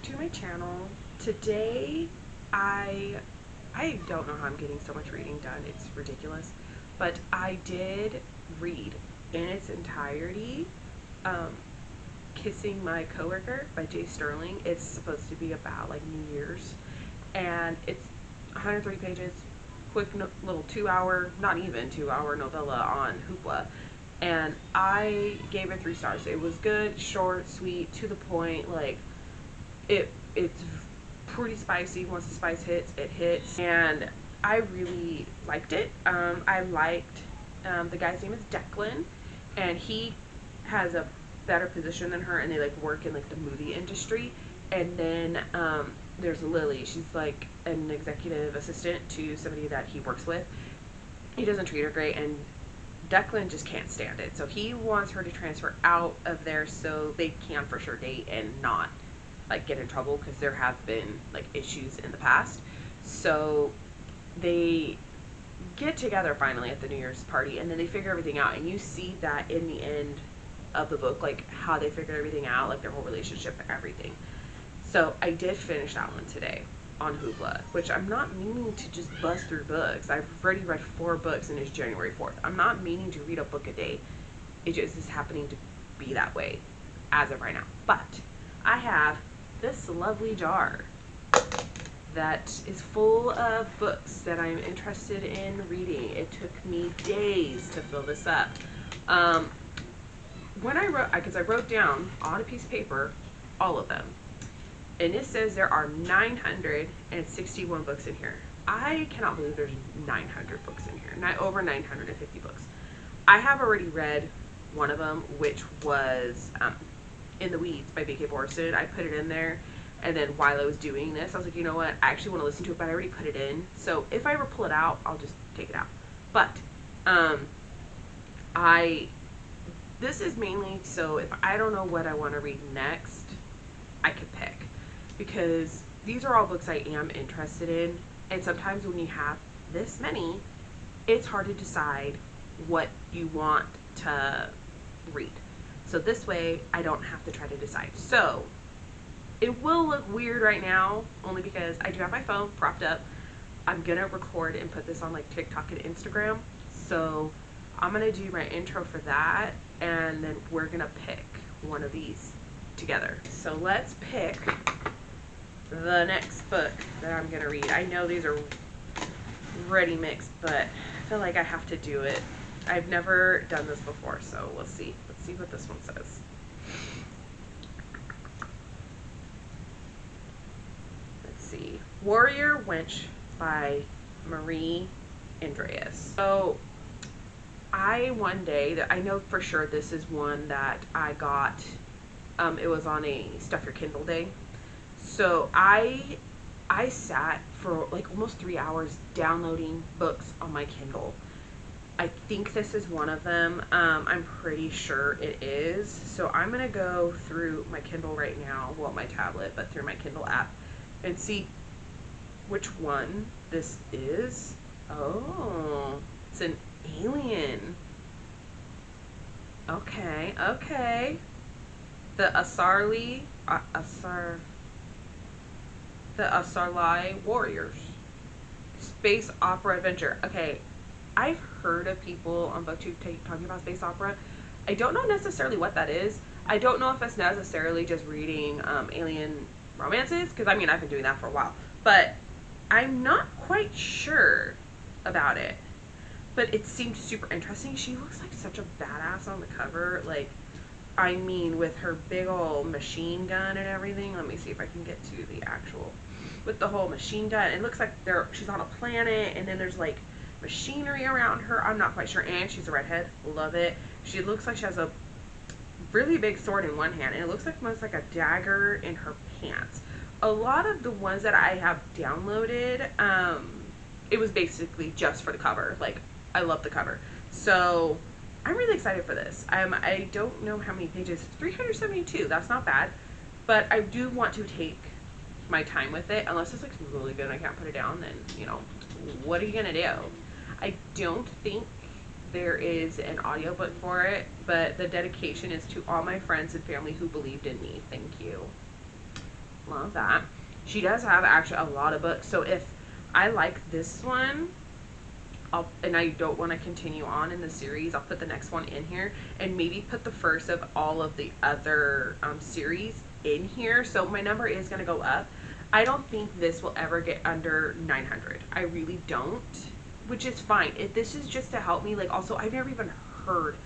to my channel. Today I I don't know how I'm getting so much reading done. It's ridiculous. But I did read in its entirety um, Kissing My Coworker by Jay Sterling. It's supposed to be about like New Year's, and it's 103 pages, quick little 2 hour, not even 2 hour novella on Hoopla. And I gave it 3 stars. It was good, short, sweet, to the point. Like it's pretty spicy. Once the spice hits, it hits, and I really liked it. I liked the guy's name is Declan, and he has a better position than her, and they like work in like the movie industry. And then there's Lily. She's like an executive assistant to somebody that he works with. He doesn't treat her great, and Declan just can't stand it. So he wants her to transfer out of there so they can for sure date and not like get in trouble, because there have been like issues in the past. So they get together finally at the New Year's party, and then they figure everything out, and you see that in the end of the book, like how they figure everything out, like their whole relationship and everything. So I did finish that one today on Hoopla, which I'm not meaning to just bust through books. I've already read 4 books, and it's January 4th. I'm not meaning to read a book a day. It just is happening to be that way as of right now. But I have this lovely jar that is full of books that I'm interested in reading. It took me days to fill this up. When I wrote, because I wrote down on a piece of paper all of them, and it says there are 961 books in here. I cannot believe there's 900 books in here. Not over 950 books. I have already read one of them, which was In the Weeds by B.K. Borston. I put it in there, and then while I was doing this, I was like, you know what? I actually want to listen to it, but I already put it in. So if I ever pull it out, I'll just take it out. But this is mainly so if I don't know what I want to read next, I could pick, because these are all books I am interested in, and sometimes when you have this many, it's hard to decide what you want to read. So this way, I don't have to try to decide. So it will look weird right now, only because I do have my phone propped up. I'm gonna record and put this on like TikTok and Instagram. So I'm gonna do my intro for that, and then we're gonna pick one of these together. So let's pick the next book that I'm gonna read. I know these are ready mixed, but I feel like I have to do it. I've never done this before, so we'll see. Let's see what this one says. Let's see. Warrior Wench by Marie Andreas. So one day, I know for sure this is one that I got, it was on a Stuff Your Kindle day. So I sat for like almost 3 hours downloading books on my Kindle. I think this is one of them. I'm pretty sure it is. So I'm going to go through my Kindle right now, well, my tablet, but through my Kindle app, and see which one this is. Oh, it's an alien. Okay. The Asarli Warriors. Space opera adventure. Okay, I've heard of people on BookTube talking about space opera. I don't know necessarily what that is. I don't know if it's necessarily just reading alien romances, because I mean, I've been doing that for a while. But I'm not quite sure about it. But it seemed super interesting. She looks like such a badass on the cover. Like, I mean, with her big old machine gun and everything. Let me see if I can get to the actual, with the whole machine gun. It looks like she's on a planet, and then there's like machinery around her. I'm not quite sure. And she's a redhead. Love it. She looks like she has a really big sword in one hand, and it looks like almost like a dagger in her pants. A lot of the ones that I have downloaded, it was basically just for the cover. Like, I love the cover. So I'm really excited for this. I don't know how many pages. 372. That's not bad. But I do want to take my time with it. Unless it's like really good and I can't put it down, then, you know, what are you going to do? I don't think there is an audiobook for it, but the dedication is to all my friends and family who believed in me. Thank you. Love that. She does have actually a lot of books. So if I like this one, and I don't want to continue on in the series, I'll put the next one in here and maybe put the first of all of the other series in here. So my number is going to go up. I don't think this will ever get under 900. I really don't, which is fine. This is just to help me. Like, also, I've never even heard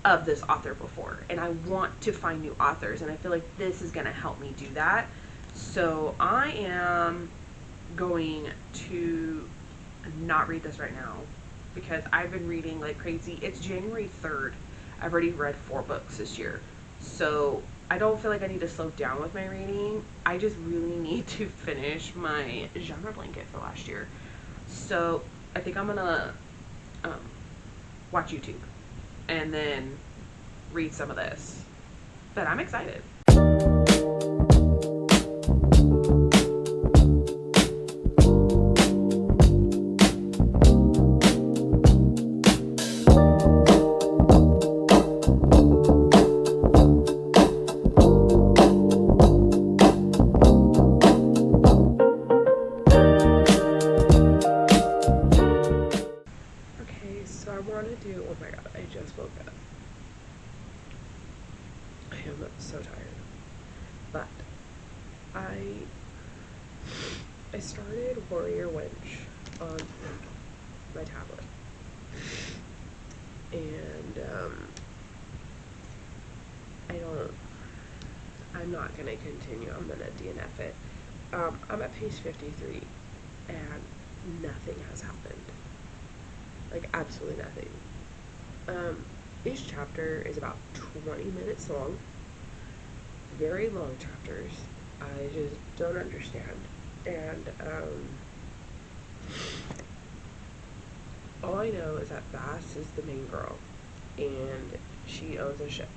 of this author before, and I want to find new authors, and I feel like this is going to help me do that. So I am going to not read this right now because I've been reading like crazy. It's January 3rd. I've already read 4 books this year. So I don't feel like I need to slow down with my reading. I just really need to finish my genre blanket for last year. So I think I'm gonna um, watch YouTube and then read some of this. But I'm excited. Oh my god, I just woke up. I am so tired. But I started Warrior Wench on my tablet. And I'm not gonna continue. I'm gonna DNF it. I'm at page 53 and nothing has happened. Like, absolutely nothing. Each chapter is about 20 minutes long. Very long chapters. I just don't understand. And all I know is that Bass is the main girl, and she owns a ship.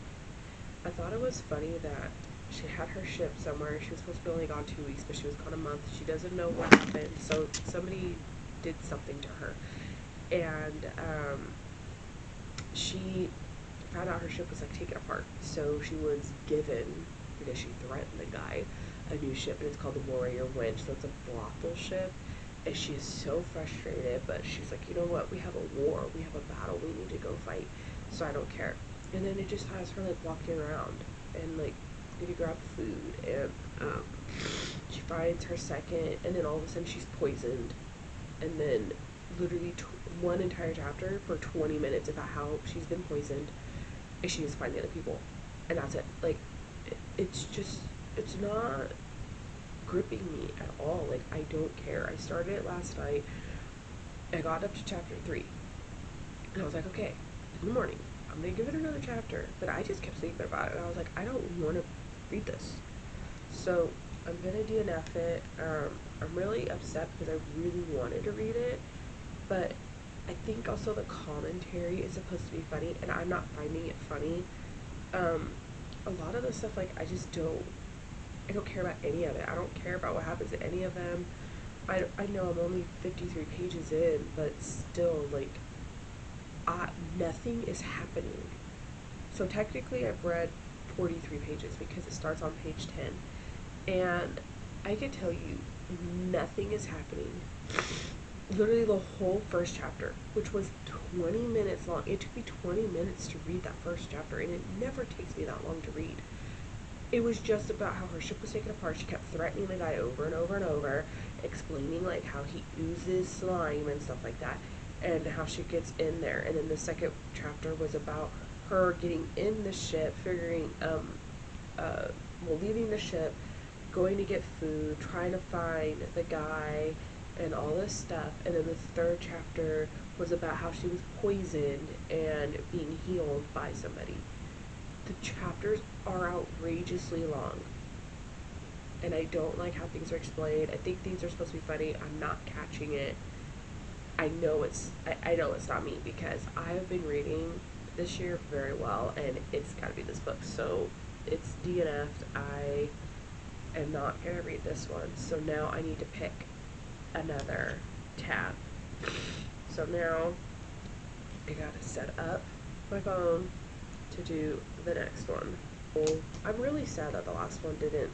I thought it was funny that she had her ship somewhere. She was supposed to be only gone 2 weeks, but she was gone a month. She doesn't know what happened, so somebody did something to her. And she found out her ship was like taken apart, so she was given, because she threatened the guy, a new ship, and it's called the Warrior Wench. So it's a brothel ship, and she is so frustrated, but she's like, you know what, we have a war, we have a battle, we need to go fight, so I don't care. And then it just has her like walking around and like maybe grab food, and she finds her second, and then all of a sudden she's poisoned, and then literally one entire chapter for 20 minutes about how she's been poisoned and she needs to find the other people, and that's it. Like, it's not gripping me at all. Like, I don't care. I started it last night. I got up to chapter 3 and I was like, okay, in the morning I'm gonna give it another chapter, but I just kept thinking about it and I was like, I don't want to read this, so I'm gonna DNF it. I'm really upset because I really wanted to read it, but I think also the commentary is supposed to be funny, and I'm not finding it funny. A lot of the stuff, like, I don't care about any of it. I don't care about what happens to any of them. I know I'm only 53 pages in, but still, like, nothing is happening. So technically I've read 43 pages because it starts on page 10, and I can tell you nothing is happening. Literally the whole first chapter, which was 20 minutes long. It took me 20 minutes to read that first chapter, and it never takes me that long to read. It was just about how her ship was taken apart. She kept threatening the guy over and over and over, explaining like how he oozes slime and stuff like that, and how she gets in there. And then the second chapter was about her getting in the ship, figuring, leaving the ship, going to get food, trying to find the guy, and all this stuff. And then the third chapter was about how she was poisoned and being healed by somebody. The chapters are outrageously long, and I don't like how things are explained. I think things are supposed to be funny. I'm not catching it. I know it's not me, because I have been reading this year very well, and it's got to be this book. So it's DNF'd. I am not going to read this one. So now I need to pick another tab. So now I gotta set up my phone to do the next one. I'm really sad that the last one didn't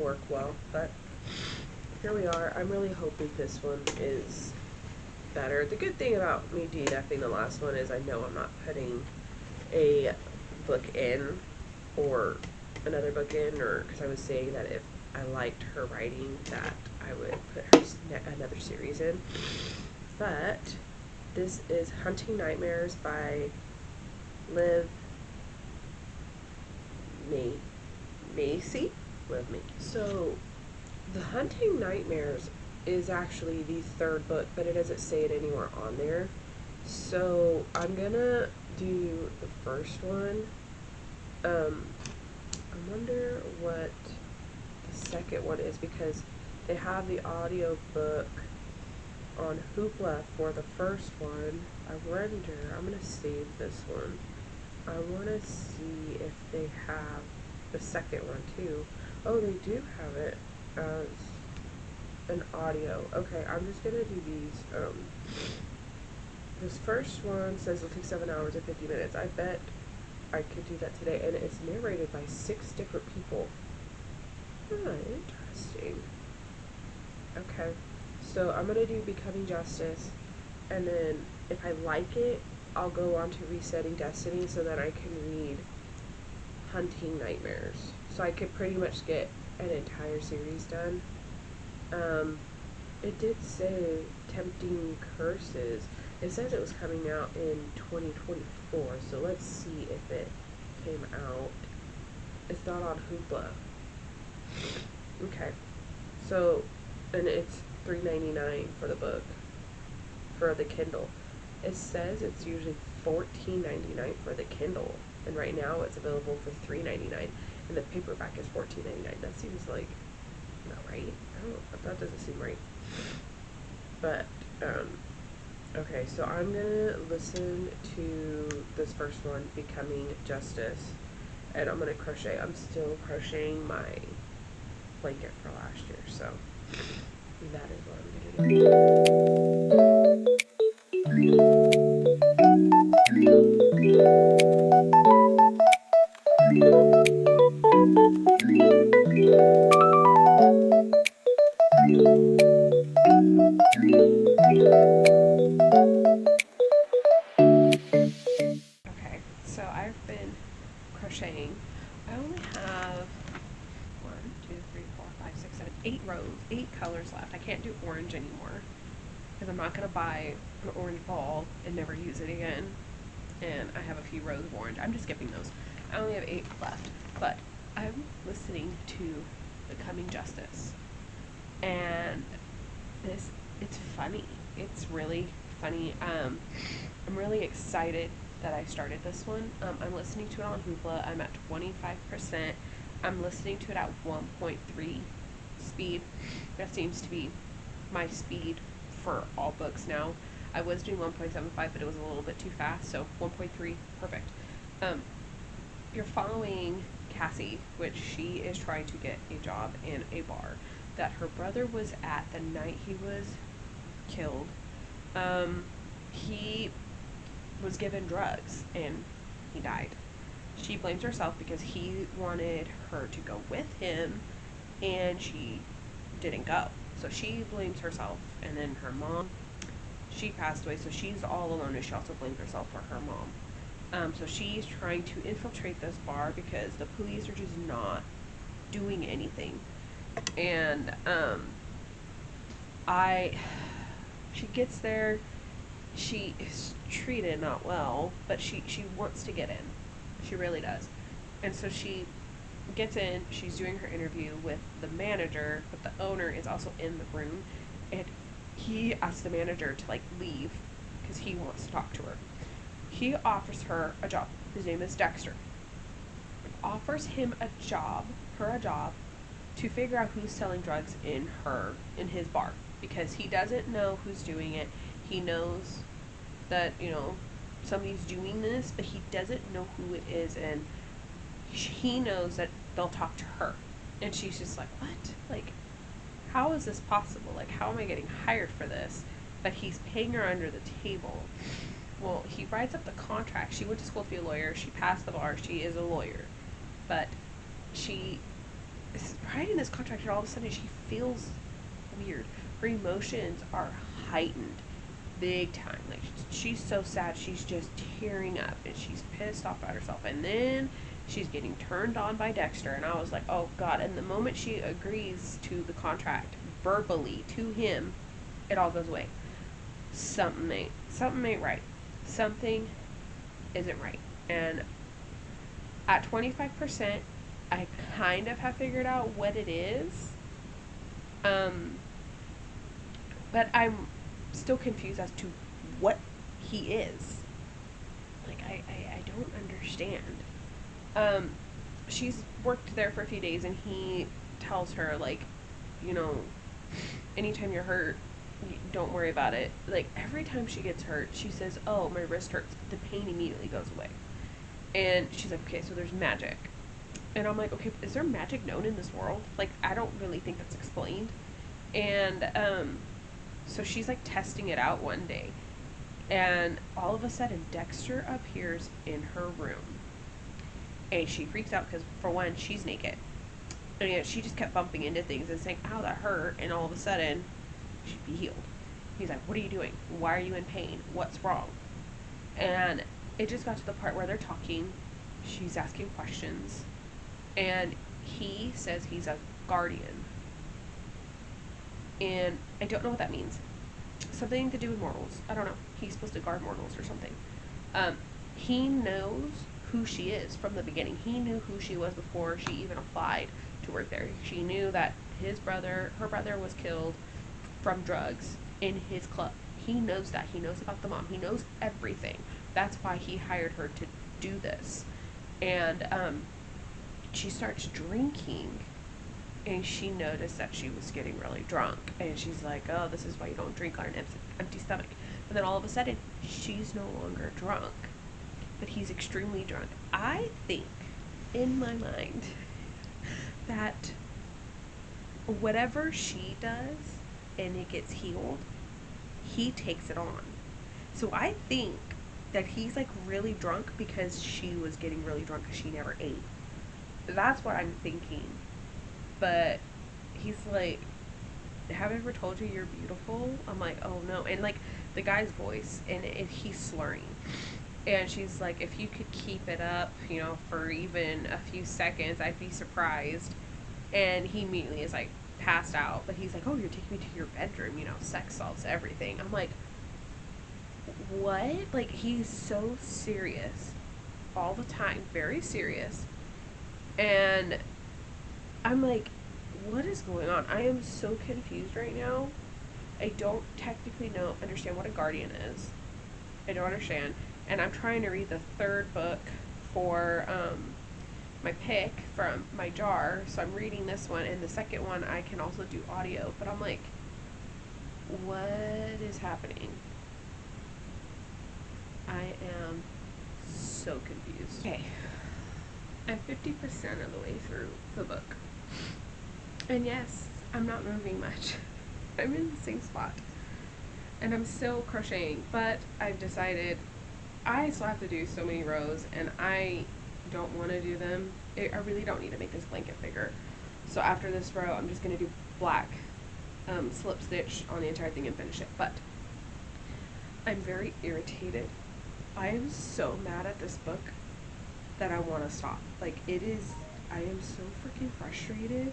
work well, but here we are. I'm really hoping this one is better. The good thing about me DNFing the last one is I know I'm not putting a book in or another book in, or because I was saying that if I liked her writing that I would put her another series in. But this is Hunting Nightmares by Liv Macy. Liv Macy. So the Hunting Nightmares is actually the third book, but it doesn't say it anywhere on there. So I'm gonna do the first one. I wonder what the second one is, because they have the audio book on Hoopla for the first one. I wonder, I'm gonna save this one. I wanna see if they have the second one too. Oh, they do have it as an audio. Okay, I'm just gonna do these. This first one says it'll take 7 hours and 50 minutes. I bet I could do that today, and it's narrated by 6 different people. Interesting. Okay, so I'm gonna do Becoming Justice, and then if I like it, I'll go on to Resetting Destiny so that I can read Hunting Nightmares. So I could pretty much get an entire series done. It did say Tempting Curses. It says it was coming out in 2024, so let's see if it came out. It's not on Hoopla. Okay, so, and it's $3.99 for the book, for the Kindle. It says it's usually $14.99 for the Kindle, and right now it's available for $3.99, and the paperback is $14.99. That seems like not right. That doesn't seem right. But okay, so I'm gonna listen to this first one, Becoming Justice, and I'm gonna crochet. I'm still crocheting my blanket for last year, so that is what I'm gonna Okay, so I've been crocheting. I only have 8 colors left. I can't do orange anymore because I'm not going to buy an orange ball and never use it again. And I have a few rows of orange. I'm just skipping those. I only have 8 left. But I'm listening to Becoming Justice. And it's funny. It's really funny. I'm really excited that I started this one. I'm listening to it on Hoopla. I'm at 25%. I'm listening to it at 1.3 speed. That seems to be my speed for all books now. I was doing 1.75, but it was a little bit too fast, so 1.3, perfect. You're following Cassie, which she is trying to get a job in a bar that her brother was at the night he was killed. He was given drugs and he died. She blames herself because he wanted her to go with him and she didn't go. So she blames herself, and then her mom, she passed away, so she's all alone, and she also blames herself for her mom. So she's trying to infiltrate this bar because the police are just not doing anything. And she gets there, she is treated not well, but she wants to get in. She really does. And so she gets in, she's doing her interview with the manager, but the owner is also in the room, and he asks the manager to leave because he wants to talk to her. He offers her a job. His name is Dexter. Offers him her a job to figure out who's selling drugs in his bar, because he doesn't know who's doing it. He knows that, somebody's doing this, but he doesn't know who it is, and he knows that they'll talk to her. And she's just like, what? How is this possible? How am I getting hired for this? But he's paying her under the table. Well, he writes up the contract. She went to school to be a lawyer. She passed the bar. She is a lawyer. But she is writing this contract, and all of a sudden she feels weird. Her emotions are heightened big time. Like, she's so sad, she's just tearing up, and she's pissed off at herself. And then she's getting turned on by Dexter, and I was like, oh god. And the moment she agrees to the contract verbally to him, it all goes away. Something ain't right. Something isn't right. And at 25%, I kind of have figured out what it is. But I'm still confused as to what he is. Like, I don't understand. She's worked there for a few days, and he tells her, like, you know, anytime you're hurt, don't worry about it. Like, every time she gets hurt, she says, oh, my wrist hurts. The pain immediately goes away. And she's like, okay, so there's magic. And I'm like, okay, is there magic known in this world? Like, I don't really think that's explained. And, so she's, like, testing it out one day. And all of a sudden, Dexter appears in her room. And she freaks out because, for one, she's naked. And yet she just kept bumping into things and saying, ow, that hurt. And all of a sudden, she'd be healed. He's like, what are you doing? Why are you in pain? What's wrong? And it just got to the part where they're talking. She's asking questions. And he says he's a guardian. And I don't know what that means. Something to do with mortals. I don't know. He's supposed to guard mortals or something. He knows who she is from the beginning. He knew who she was before she even applied to work there. She knew that her brother was killed from drugs in his club. He knows that. He knows about the mom. He knows everything. That's why he hired her to do this. And she starts drinking, and she noticed that she was getting really drunk. And she's like, oh, this is why you don't drink on an empty stomach. And then all of a sudden, she's no longer drunk, but he's extremely drunk. I think, in my mind, that whatever she does and it gets healed, he takes it on. So I think that he's, like, really drunk because she was getting really drunk because she never ate. That's what I'm thinking. But he's like, have I ever told you you're beautiful? I'm like, oh no. And, like, the guy's voice, and he's slurring. And she's like, if you could keep it up, you know, for even a few seconds, I'd be surprised. And he immediately is, like, passed out. But he's like, oh, you're taking me to your bedroom, you know, sex solves everything. I'm like, what? Like, he's so serious all the time, very serious. And I'm like, what is going on? I am so confused right now. I don't technically understand what a guardian is. I don't understand. And I'm trying to read the third book for my pick from my jar. So I'm reading this one, and the second one I can also do audio. But I'm like, what is happening? I am so confused. Okay. I'm 50% of the way through the book. And yes, I'm not moving much. I'm in the same spot. And I'm still crocheting, but I've decided I still have to do so many rows, and I don't want to do them. I really don't need to make this blanket bigger. So after this row, I'm just going to do black slip stitch on the entire thing and finish it. But I'm very irritated. I am so mad at this book that I want to stop. Like, I am so freaking frustrated.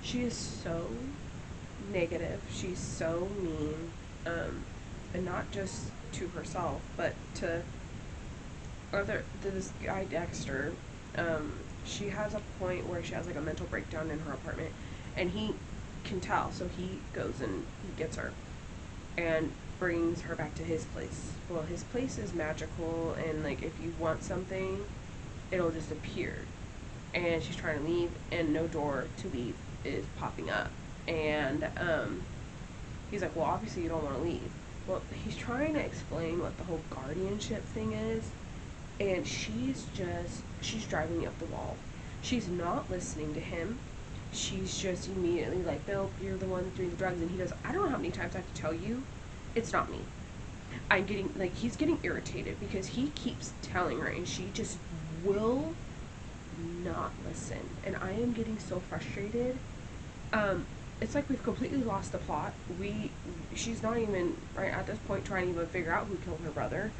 She is so negative. She's so mean. And not just to herself, but to this guy Dexter. She has a point where she has, like, a mental breakdown in her apartment, and he can tell, so he goes and he gets her and brings her back to his place. Well, his place is magical, and, like, if you want something, it'll just appear. And she's trying to leave, and no door to leave is popping up. And he's like, well, obviously you don't want to leave. Well, he's trying to explain what the whole guardianship thing is, and she's driving me up the wall. She's not listening to him. She's just immediately like, nope, you're the one doing the drugs. And he goes, I don't know how many times I have to tell you, it's not me. I'm getting, like, he's getting irritated because he keeps telling her and she just will not listen. And I am getting so frustrated. Um, it's like we've completely lost the plot. She's not even, right at this point, trying to even figure out who killed her brother.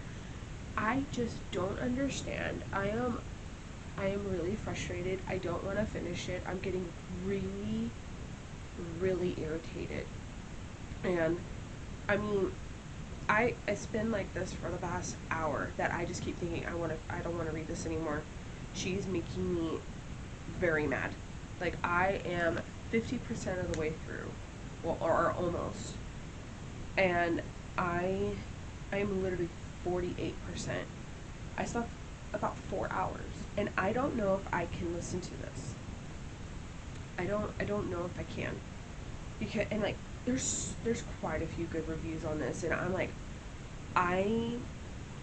I just don't understand. I am really frustrated. I don't want to finish it. I'm getting really, really irritated. And I mean, it's been like this for the past hour that I just keep thinking I don't want to read this anymore. She's making me very mad. Like, I am 50% of the way through. Well, or almost. And I am literally 48%. I still have about 4 hours. And I don't know if I can listen to this. I don't know if I can. Because, and like, there's quite a few good reviews on this, and I'm like, I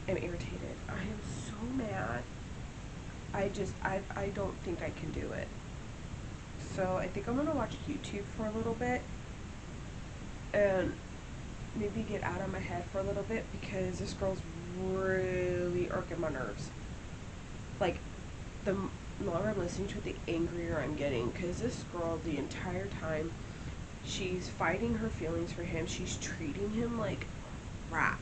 am irritated. I am so mad. I don't think I can do it. So I think I'm gonna watch YouTube for a little bit and maybe get out of my head for a little bit, because this girl's really irking my nerves. Like, the longer I'm listening to it, the angrier I'm getting, because this girl, the entire time, she's fighting her feelings for him. She's treating him like crap,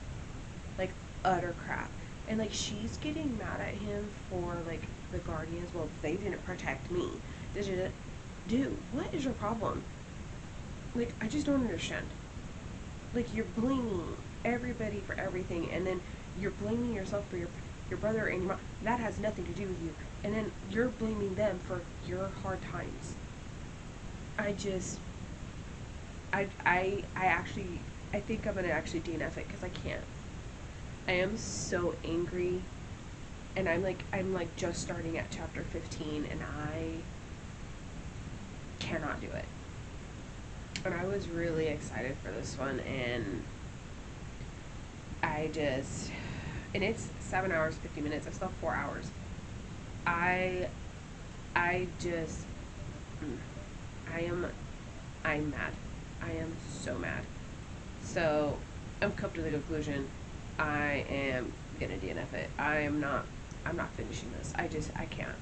like utter crap. And like, she's getting mad at him for like the guardians. Well, they didn't protect me. Dude, what is your problem? Like, I just don't understand. Like, you're blaming everybody for everything, and then you're blaming yourself for your brother and your mom. That has nothing to do with you. And then you're blaming them for your hard times. I just, I think I'm gonna actually DNF it because I can't. I am so angry, and I'm like just starting at chapter 15, and I cannot do it. And I was really excited for this one, and and it's 7 hours 50 minutes. I still have 4 hours. I I just I'm mad. I am so mad. So I've come to the conclusion I am gonna DNF it. I'm not finishing this. I can't.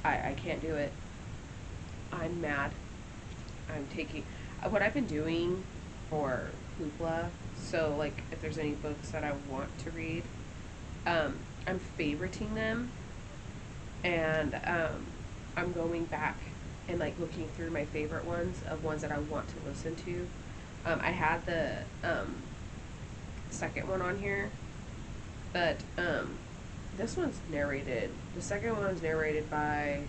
I can't do it. I'm mad. I'm taking what I've been doing for Hoopla. So like, if there's any books that I want to read, I'm favoriting them, and I'm going back and like looking through my favorite ones of ones that I want to listen to. I had the second one on here, but this one's narrated. The second one's narrated by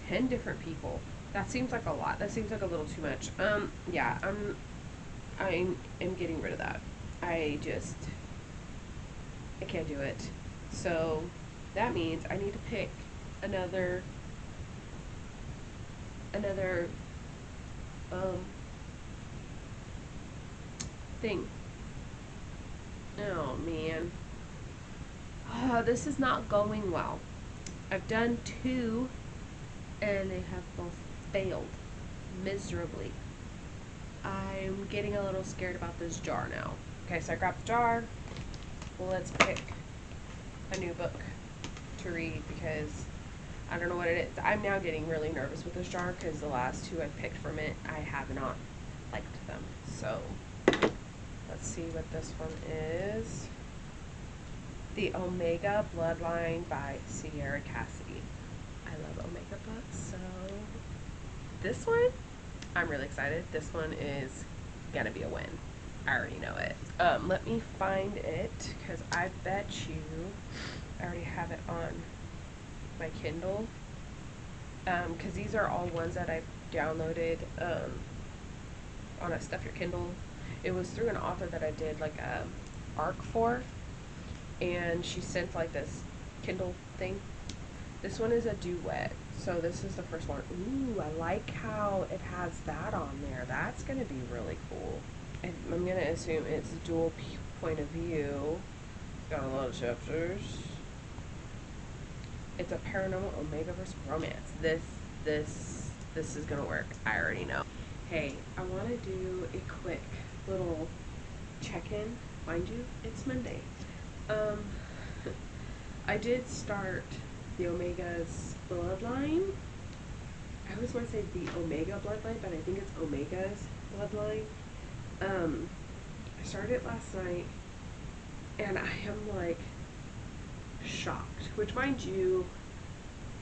10 different people. That seems like a lot. That seems like a little too much. Yeah, I am getting rid of that. I can't do it. So that means I need to pick another um thing. Oh man. This is not going well. I've done two and they have both failed miserably. I'm getting a little scared about this jar now. Okay, so I grabbed the jar. Well, let's pick a new book to read, because I don't know what it is. I'm now getting really nervous with this jar because the last two I've picked from it, I have not liked them. So let's see what this one is. The Omega Bloodline by Sierra Cassidy. I love Omega books, so this one, I'm really excited. This one is gonna be a win. I already know it. Let me find it, because I bet you I already have it on my Kindle. Because these are all ones that I've downloaded on a Stuff Your Kindle. It was through an author that I did like a arc for, and she sent like this Kindle thing. This one is a duet, so this is the first one. Ooh, I like how it has that on there. That's gonna be really cool. And I'm gonna assume it's dual point of view. Got a lot of chapters. It's a paranormal Omega versus romance. This is gonna work. I already know. Hey, I want to do a quick little check-in. Mind you, it's Monday. Um, I did start the Omega's bloodline. I always want to say the Omega bloodline, but I think it's Omega's bloodline. I started it last night, and I am like shocked. Which, mind you,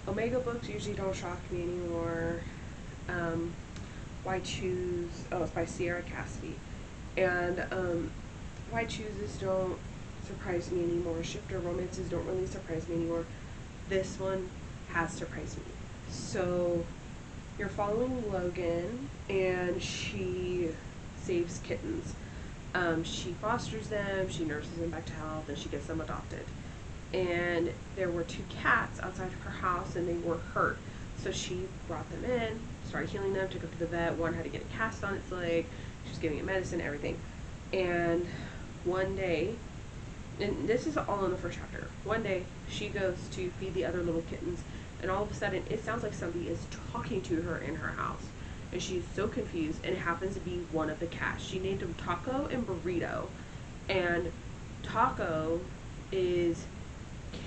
Omega books usually don't shock me anymore. Why Choose? Oh, it's by Sierra Cassidy, and Why Chooses don't surprise me anymore. Shifter romances don't really surprise me anymore. This one has surprised me. So you're following Logan, and she saves kittens. She fosters them, she nurses them back to health, and she gets them adopted. And there were 2 cats outside of her house, and they were hurt. So she brought them in, started healing them, took them to the vet. One had to get a cast on its leg. She was giving it medicine, everything. And one day, and this is all in the first chapter, one day she goes to feed the other little kittens, and all of a sudden it sounds like somebody is talking to her in her house. And she's so confused, and it happens to be one of the cats. She named him Taco and Burrito. And Taco is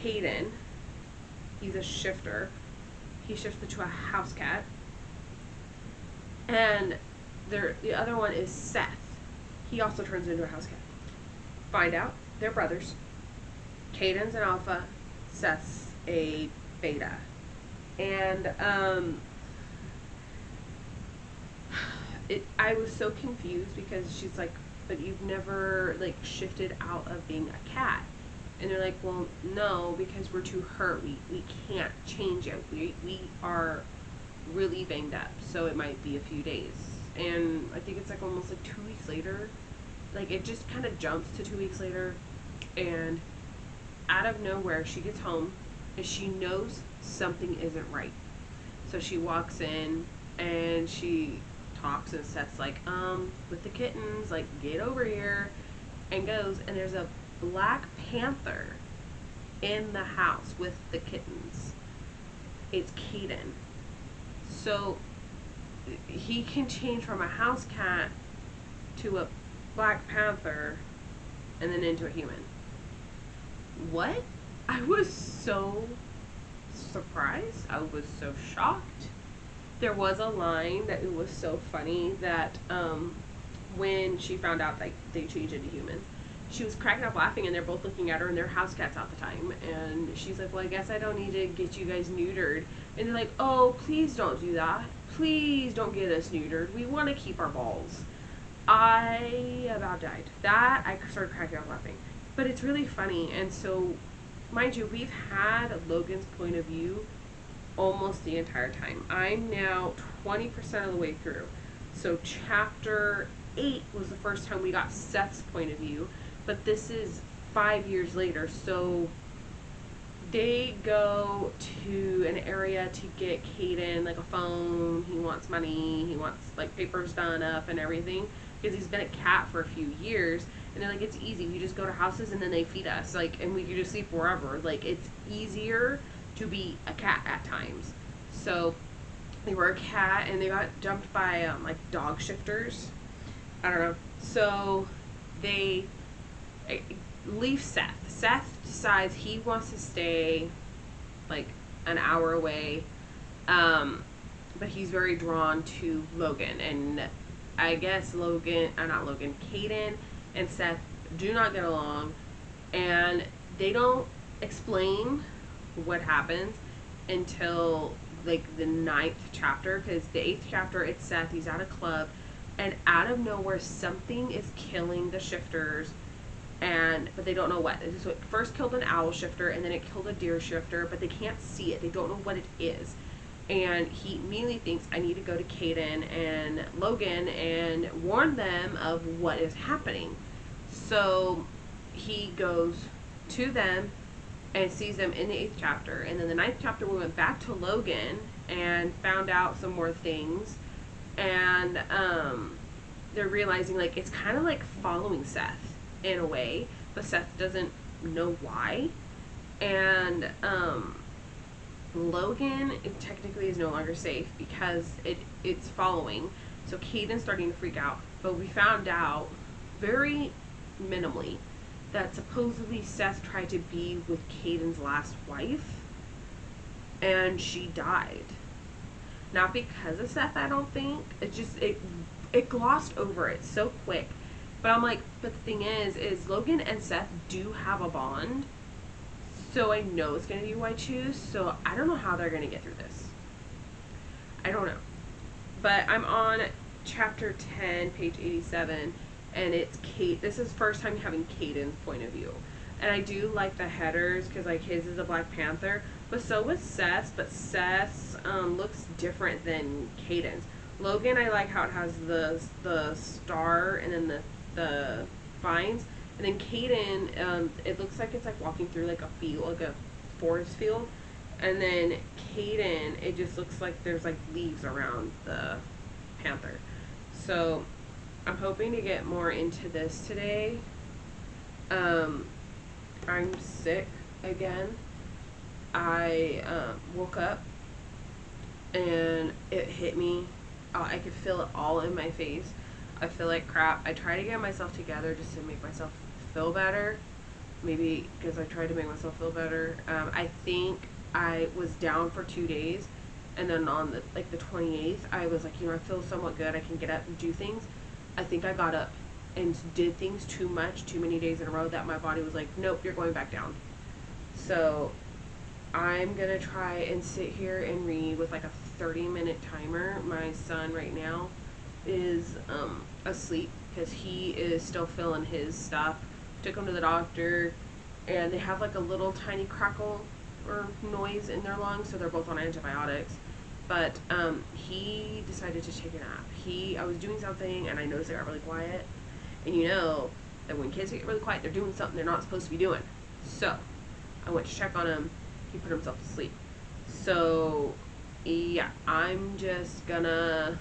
Caden. He's a shifter. He shifted to a house cat. And the other one is Seth. He also turns into a house cat. Find out they're brothers. Caden's an alpha, Seth's a beta. And I was so confused because she's like, but you've never like shifted out of being a cat. And they're like, well, no, because we're too hurt. We can't change it. We are really banged up, so it might be a few days. And I think it's like almost like 2 weeks later. Like it just kind of jumps to 2 weeks later, and out of nowhere she gets home and she knows something isn't right. So she walks in and she talks, and Seth's like, with the kittens, like, get over here, and goes, and there's a black panther in the house with the kittens. It's Caden. So he can change from a house cat to a black panther and then into a human. What? I was so surprised. I was so shocked. There was a line that it was so funny that when she found out like they changed into humans, she was cracking up laughing, and they're both looking at her, and they're house cats at the time. And she's like, well, I guess I don't need to get you guys neutered. And they're like, oh, please don't do that. Please don't get us neutered. We want to keep our balls. I about died. That, I started cracking up laughing. But it's really funny. And so, mind you, we've had Logan's point of view almost the entire time. I'm now 20% of the way through. So chapter 8 was the first time we got Seth's point of view, but this is 5 years later. So they go to an area to get Caden like a phone. He wants money. He wants like papers done up and everything because he's been a cat for a few years. And they're like, it's easy. We just go to houses and then they feed us, like, and we can just sleep wherever. Like, it's easier to be a cat at times. So they were a cat, and they got jumped by like dog shifters. I don't know. So they leave Seth. Seth decides he wants to stay like an hour away, but he's very drawn to Logan. And I guess Caden and Seth do not get along, and they don't explain what happens until like the 9th chapter, because the 8th chapter it's Seth, he's at a club, and out of nowhere something is killing the shifters, but they don't know what. So it first killed an owl shifter, and then it killed a deer shifter, but they can't see it. They don't know what it is. And he immediately thinks, I need to go to Caden and Logan and warn them of what is happening. So he goes to them and sees them in the 8th chapter. And then the 9th chapter, we went back to Logan and found out some more things. And they're realizing, like, it's kind of like following Seth in a way, but Seth doesn't know why. And Logan technically is no longer safe because it's following. So Caden's starting to freak out. But we found out very minimally, that supposedly Seth tried to be with Caden's last wife, and she died. Not because of Seth, I don't think. It glossed over it so quick. But I'm like, but the thing is Logan and Seth do have a bond. So I know it's gonna be who I choose. So I don't know how they're gonna get through this. I don't know. But I'm on chapter 10, page 87, and it's Kate. This is first time having Caden's point of view. And I do like the headers because like his is a Black Panther, but so was Seth's. But Seth's looks different than Caden's. Logan, I like how it has the star and then the vines, and then Caden, it looks like it's like walking through like a field, like a forest field, and then Caden, it just looks like there's like leaves around the panther. So I'm hoping to get more into this today. I'm sick again. I woke up and it hit me. I could feel it all in my face. I feel like crap. I try to get myself together just to make myself feel better. Maybe because I tried to make myself feel better. I think I was down for 2 days, and then on the 28th, I was like, I feel somewhat good. I can get up and do things. I think I got up and did things too many days in a row that my body was like, nope, you're going back down. So I'm gonna try and sit here and read with like a 30-minute timer. My son right now is asleep because he is still feeling his stuff. Took him to the doctor, and they have like a little tiny crackle or noise in their lungs, so they're both on antibiotics. But he decided to take a nap. I was doing something and I noticed it got really quiet, and you know that when kids get really quiet, they're doing something they're not supposed to be doing. So I went to check on him. He put himself to sleep. So yeah, I'm just gonna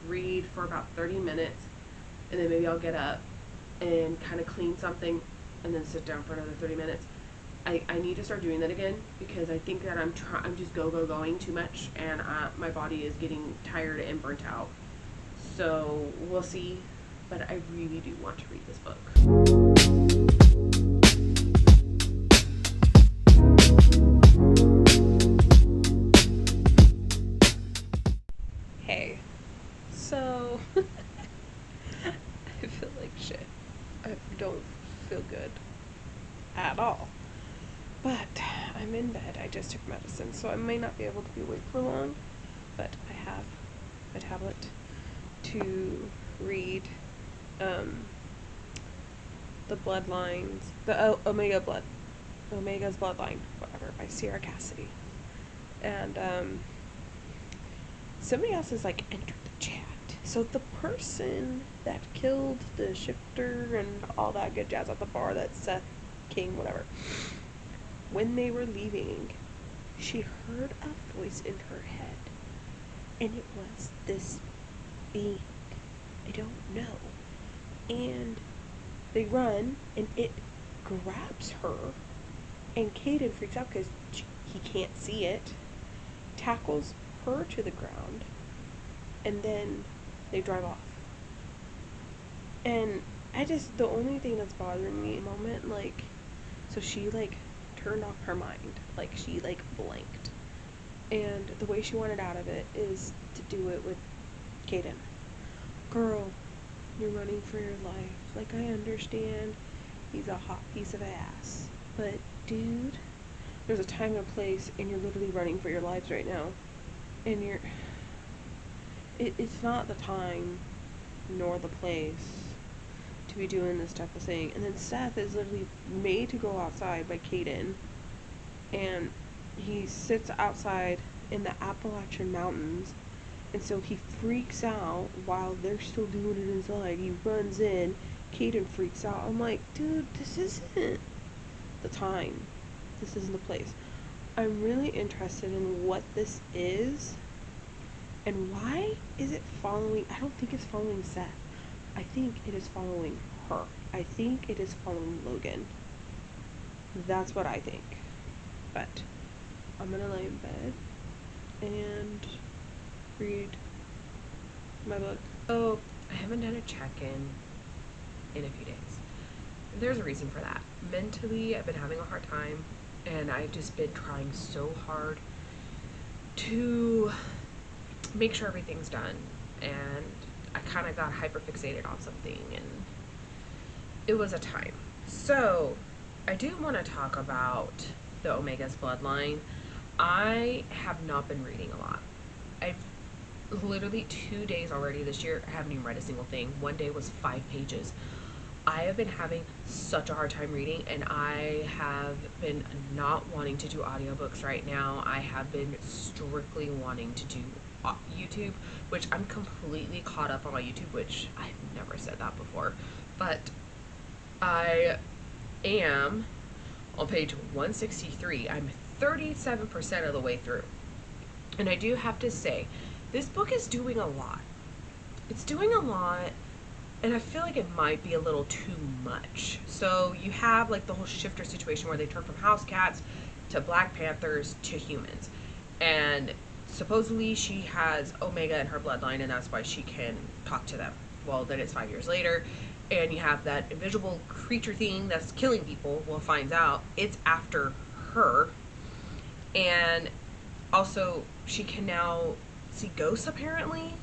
read for about 30 minutes, and then maybe I'll get up and kind of clean something and then sit down for another 30 minutes. I need to start doing that again because I think that I'm just going too much, and my body is getting tired and burnt out. So we'll see, but I really do want to read this book. Hey, so I feel like shit. I don't feel good at all. But I'm in bed. I just took medicine, so I may not be able to be awake for long. But I have a tablet to read the Bloodlines, the Omega's Bloodline, whatever, by Sierra Cassidy. And somebody else has like entered the chat. So the person that killed the shifter and all that good jazz at the bar, that Seth King, whatever, when they were leaving, she heard a voice in her head, and it was this being. I don't know. And they run, and it grabs her, and Caden freaks out because he can't see it, tackles her to the ground, and then they drive off. And the only thing that's bothering me at the moment, so she, turned off her mind. She, blanked. And the way she wanted out of it is to do it with Caden. Girl, you're running for your life. I understand he's a hot piece of ass. But, dude, there's a time and a place, and you're literally running for your lives right now. And it's not the time nor the place to be doing this type of thing. And then Seth is literally made to go outside by Caden, and he sits outside in the Appalachian Mountains, and so he freaks out while they're still doing it inside. He runs in, Caden freaks out. I'm like, dude, this isn't the time. This isn't the place. I'm really interested in what this is, and why is it following. I don't think it's following Seth. I think it is following her. I think it is following Logan. That's what I think. But I'm gonna lay in bed and read my book. Oh, I haven't done a check-in in a few days. there's a reason for that. Mentally, I've been having a hard time, and I've just been trying so hard to make sure everything's done. And I kind of got hyper fixated on something, and it was a time. So, I do want to talk about the Omega's bloodline. I have not been reading a lot. I've literally 2 days already this year. I haven't even read a single thing. One day was 5 pages. I have been having such a hard time reading, and I have been not wanting to do audiobooks right now. I have been strictly wanting to do YouTube, which I'm completely caught up on my YouTube, which I've never said that before. But I am on page 163. I'm 37% of the way through. And I do have to say, this book is doing a lot. It's doing a lot, and I feel like it might be a little too much. So you have like the whole shifter situation where they turn from house cats to Black Panthers to humans. And supposedly she has Omega in her bloodline, and that's why she can talk to them. Well, then it's 5 years later, and you have that invisible creature thing that's killing people. Well, finds out it's after her. And also, she can now see ghosts, apparently.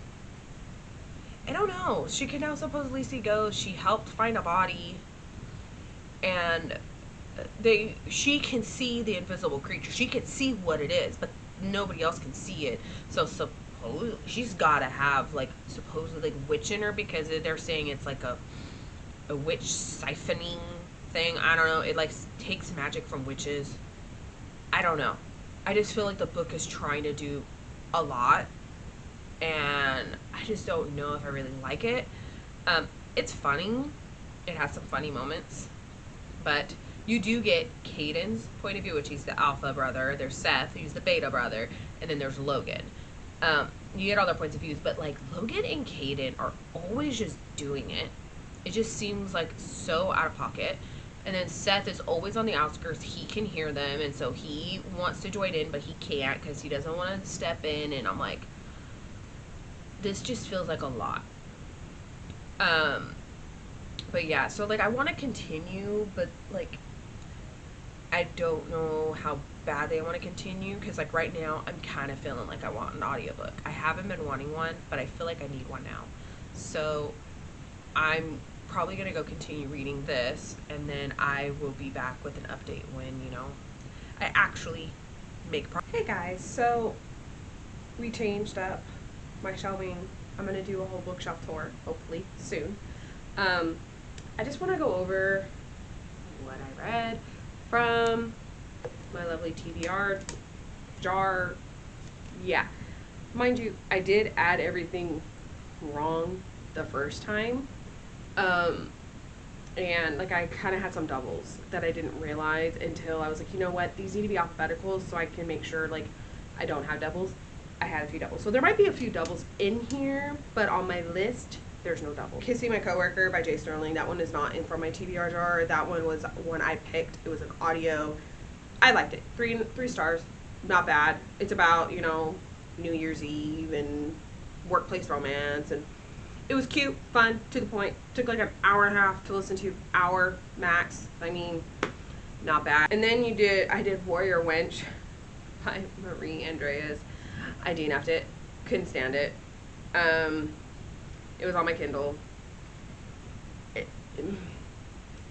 I don't know. She can now supposedly see ghosts. She helped find a body, and she can see the invisible creature. She can see what it is, but nobody else can see it. So supposedly she's got to have like supposedly like witch in her, because they're saying it's like a witch siphoning thing. I don't know. It like takes magic from witches. I don't know. I just feel like the book is trying to do a lot, and I just don't know if I really like it. It's funny. It has some funny moments, but you do get Caden's point of view, which he's the alpha brother. There's Seth, who's the beta brother, and then there's Logan. You get all their points of views, but like Logan and Caden are always just doing it. It just seems like so out of pocket. And then Seth is always on the outskirts. He can hear them, and so he wants to join in, but he can't because he doesn't want to step in. And I'm like, this just feels like a lot. But yeah, so like I want to continue, but like I don't know how badly I want to continue, because like right now I'm kind of feeling like I want an audiobook. I haven't been wanting one, but I feel like I need one now. So I'm probably going to go continue reading this, and then I will be back with an update when, I actually make progress. Hey guys, so we changed up my shelving. I'm going to do a whole bookshelf tour, hopefully, soon. I just want to go over what I read from my lovely TBR jar. Yeah. Mind you, I did add everything wrong the first time. And like I kind of had some doubles that I didn't realize until I was like, you know what, these need to be alphabetical so I can make sure like I don't have doubles. I had a few doubles. So there might be a few doubles in here, but on my list, there's no double. Kissing My Coworker by Jay Sterling. That one is not in from my TBR jar. That one was one I picked. It was an audio. I liked it. Three stars. Not bad. It's about, New Year's Eve and workplace romance, and it was cute, fun, to the point. Took like an hour and a half to listen to, hour max. I mean, not bad. And then I did Warrior Wench by Marie Andreas. I DNF'd it. Couldn't stand it. It was on my Kindle.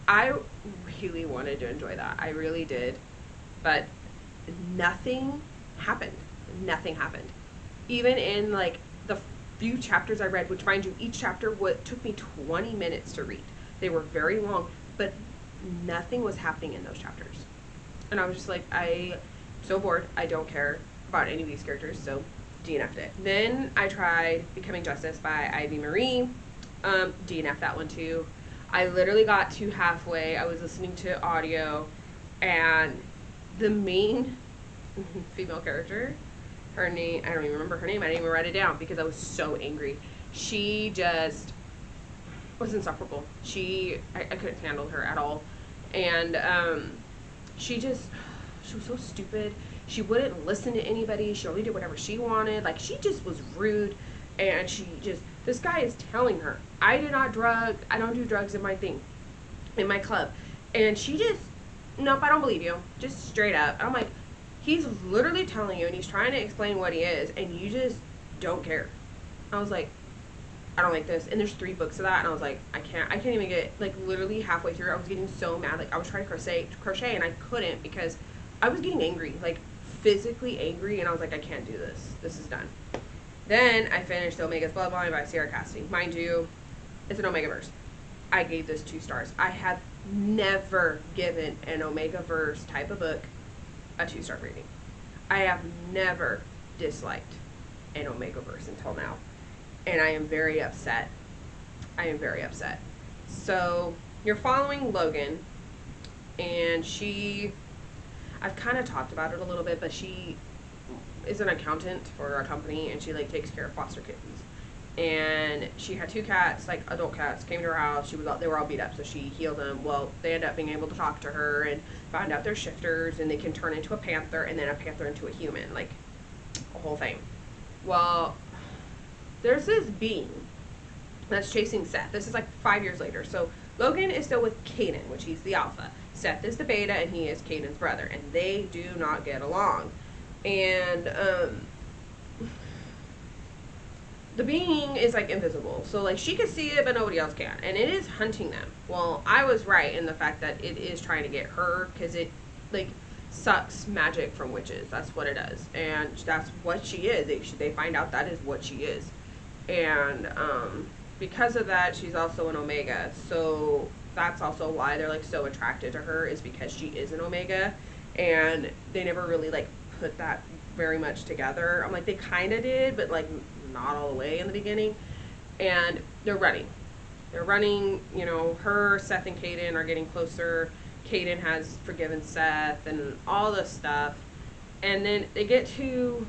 I really wanted to enjoy that. I really did. But nothing happened. Nothing happened. Even in like the few chapters I read, which mind you, each chapter took me 20 minutes to read. They were very long, but nothing was happening in those chapters. And I was just like, I'm so bored. I don't care about any of these characters, so DNF'd it. Then I tried Becoming Justice by Ivy Marie. DNF'd that one too. I literally got to halfway. I was listening to audio, and the main female character, her name, I don't even remember her name. I didn't even write it down because I was so angry. She just was insufferable. I couldn't handle her at all. And she was so stupid. She wouldn't listen to anybody. She only did whatever she wanted. Like, she just was rude. And this guy is telling her, I don't do drugs in my thing. in my club. And she just, nope, I don't believe you. Just straight up. I'm like, he's literally telling you and he's trying to explain what he is and you just don't care. I was like, I don't like this. And there's 3 books of that and I was like, I can't even get, like, literally halfway through I was getting so mad. Like, I was trying to crochet and I couldn't because I was getting angry, like physically angry, and I was like, I can't do this. This is done. Then I finished Omega's Bloodline by Sierra Cassidy. Mind you, it's an Omega verse. I gave this 2 stars. I have never given an Omega verse type of book a 2-star rating. I have never disliked an Omega verse until now. And I am very upset. I am very upset. So you're following Logan, and I've kind of talked about it a little bit, but she is an accountant for a company, and she, like, takes care of foster kittens. And she had 2 cats, like adult cats, came to her house. They were all beat up, so she healed them. Well, they end up being able to talk to her and find out they're shifters, and they can turn into a panther, and then a panther into a human, like a whole thing. Well, there's this being that's chasing Seth. This is like 5 years later. So Logan is still with Kaden, which he's the alpha. Seth is the beta, and he is Caden's brother, and they do not get along. And the being is, like, invisible, so, like, she can see it but nobody else can, and it is hunting them. Well, I was right in the fact that it is trying to get her because it, like, sucks magic from witches. That's what it does, and that's what she is. They find out that is what she is. And because of that, she's also an Omega, so that's also why they're, like, so attracted to her, is because she is an Omega. And they never really, like, put that very much together. I'm like, they kind of did, but, like, not all the way in the beginning. And they're running, you know. Her, Seth, and Kaden are getting closer. Kaden has forgiven Seth and all this stuff. And then they get to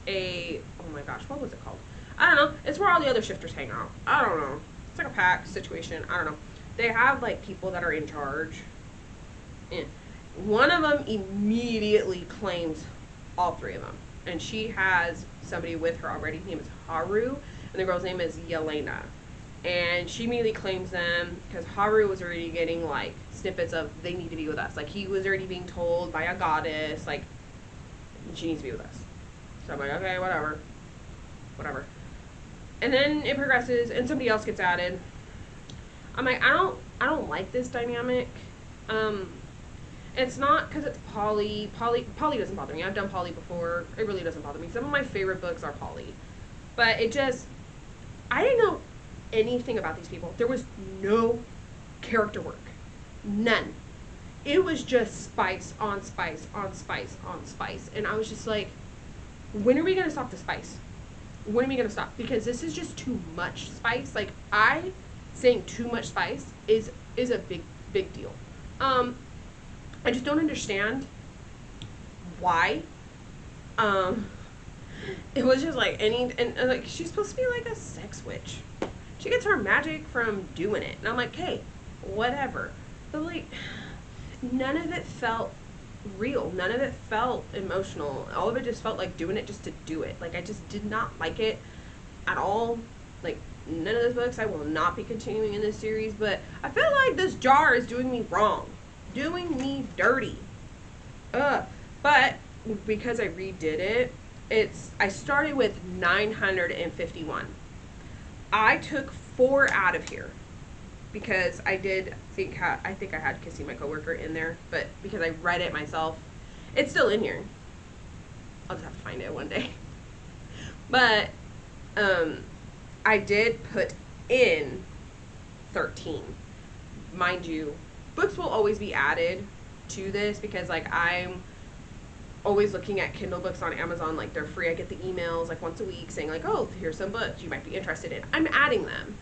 oh my gosh, what was it called? I don't know. It's where all the other shifters hang out. I don't know. It's like a pack situation. I don't know. They have, like, people that are in charge. One of them immediately claims all 3 of them. And she has somebody with her already. His name is Haru, and the girl's name is Yelena. And she immediately claims them because Haru was already getting, like, snippets of they need to be with us. Like, he was already being told by a goddess, like, she needs to be with us. So I'm like, okay, whatever. And then it progresses, and somebody else gets added. I'm like, I don't like this dynamic. It's not because it's Polly. Polly doesn't bother me. I've done Polly before. It really doesn't bother me. Some of my favorite books are Polly. But it just, I didn't know anything about these people. There was no character work. None. It was just spice on spice on spice on spice. And I was just like, when are we going to stop the spice? When are we going to stop? Because this is just too much spice. Like, saying too much spice is a big deal. I just don't understand why. It was just like like, she's supposed to be like a sex witch. She gets her magic from doing it. And I'm like, hey, whatever. But, like, none of it felt real. None of it felt emotional. All of it just felt like doing it just to do it. Like, I just did not like it at all. Like, none of those books. I will not be continuing in this series, but I feel like this jar is doing me wrong. Doing me dirty. But because I redid it, I started with 951. I took 4 out of here because I think I had Kissing My Coworker in there, but because I read it myself, it's still in here. I'll just have to find it one day. But I did put in 13. Mind you, books will always be added to this because, like, I'm always looking at Kindle books on Amazon. Like, they're free. I get the emails, like, once a week saying, like, oh, here's some books you might be interested in. I'm adding them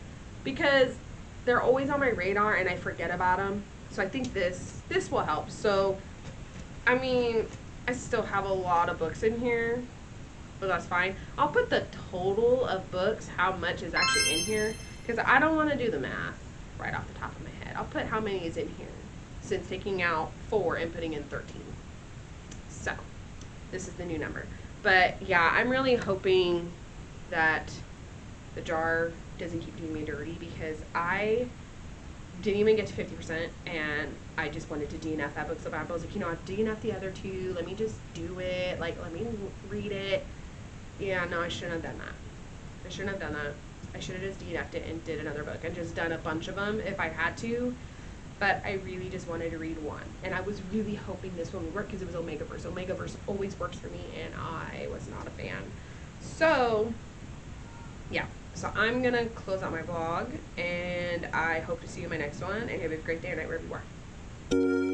because they're always on my radar and I forget about them. So I think this will help. So, I mean, I still have a lot of books in here, but that's fine. I'll put the total of books, how much is actually in here, because I don't want to do the math right off the top of my head. I'll put how many is in here, since taking out 4 and putting in 13. So, this is the new number. But, yeah, I'm really hoping that the jar doesn't keep doing me dirty, because I didn't even get to 50%, and I just wanted to DNF that book so bad. But I was like, you know, I've DNF the other two. Let me just do it. Like, let me read it. Yeah, no, I shouldn't have done that. I shouldn't have done that. I should have just DNF'd it and did another book and just done a bunch of them if I had to. But I really just wanted to read one. And I was really hoping this one would work because it was Omegaverse. Omegaverse always works for me, and I was not a fan. So, yeah. So I'm going to close out my vlog, and I hope to see you in my next one, and have a great day or night wherever you are.